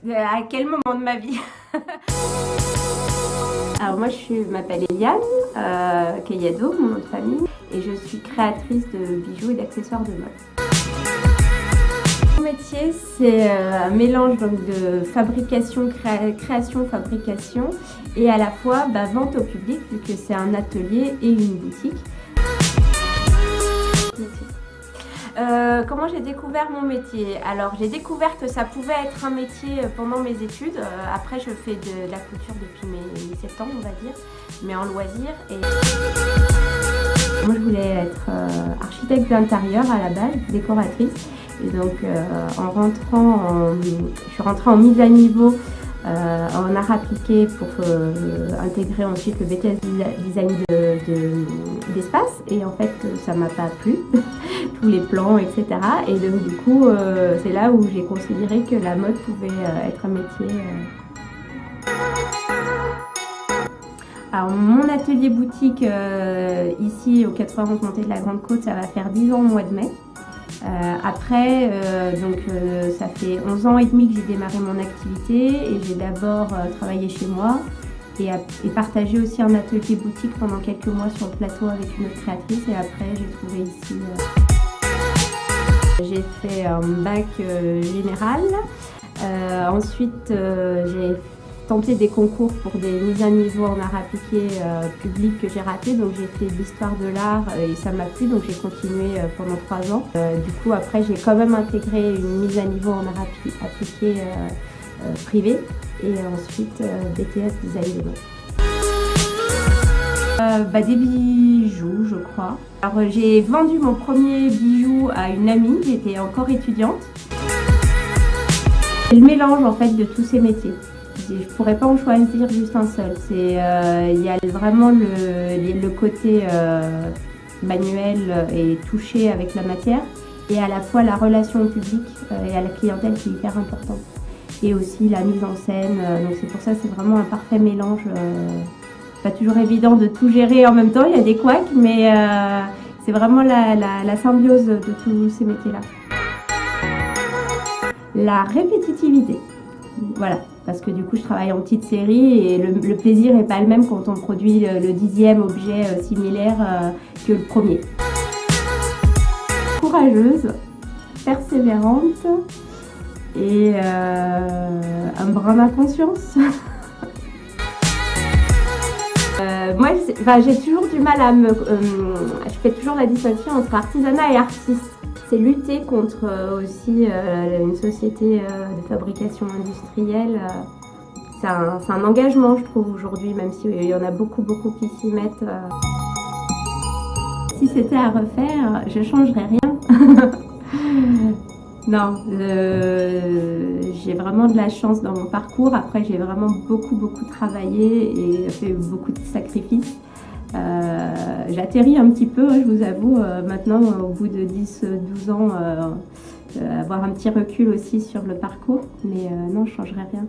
À quel moment de ma vie? Alors moi je m'appelle Eliane Kayado, mon nom de famille, et je suis créatrice de bijoux et d'accessoires de mode. Mon métier, c'est un mélange donc, de fabrication, création-fabrication, et à la fois vente au public, vu que c'est un atelier et une boutique. Comment j'ai découvert mon métier? Alors j'ai découvert que ça pouvait être un métier pendant mes études. Après je fais de la couture depuis mes 7 ans on va dire, mais en loisir. Et moi je voulais être architecte d'intérieur à la base, décoratrice. Et donc je suis rentrée en mise à niveau en art appliqué pour intégrer ensuite le BTS design d'espace, et en fait ça m'a pas plu, tous les plans etc. Et donc du coup c'est là où j'ai considéré que la mode pouvait être un métier. Alors mon atelier boutique ici au 91 Montée de la Grande Côte, ça va faire 10 ans au mois de mai. Après, ça fait 11 ans et demi que j'ai démarré mon activité, et j'ai d'abord travaillé chez moi et partagé aussi un atelier boutique pendant quelques mois sur le plateau avec une autre créatrice, et après j'ai trouvé ici. J'ai fait un bac général, ensuite j'ai tenté des concours pour des mises à niveau en art appliqué public que j'ai raté, donc j'ai fait de l'histoire de l'art et ça m'a plu, donc j'ai continué pendant 3 ans. Du coup après j'ai quand même intégré une mise à niveau en art appliqué privé, et ensuite BTS design de mode. Des bijoux je crois. Alors j'ai vendu mon premier bijou à une amie, j'étais encore étudiante. C'est le mélange en fait de tous ces métiers. Je ne pourrais pas en choisir juste un seul. Il y a vraiment le côté manuel et touché avec la matière, et à la fois la relation au public et à la clientèle qui est hyper importante. Et aussi la mise en scène. Donc c'est pour ça que c'est vraiment un parfait mélange. Pas toujours évident de tout gérer en même temps, il y a des couacs, mais c'est vraiment la symbiose de tous ces métiers-là. La répétitivité. Voilà, parce que du coup je travaille en petite série, et le plaisir n'est pas le même quand on produit le 10e objet similaire que le premier. Courageuse, persévérante et un brin d'inconscience. Moi j'ai toujours du mal à je fais toujours la distinction entre artisanat et artiste. C'est lutter contre aussi une société de fabrication industrielle. C'est un engagement, je trouve, aujourd'hui, même s'il y en a beaucoup qui s'y mettent. Si c'était à refaire, je ne changerais rien. Non, j'ai vraiment de la chance dans mon parcours. Après, j'ai vraiment beaucoup travaillé et fait beaucoup de sacrifices. J'atterris un petit peu, je vous avoue, maintenant au bout de 10-12 ans, avoir un petit recul aussi sur le parcours, mais non, je ne changerai rien.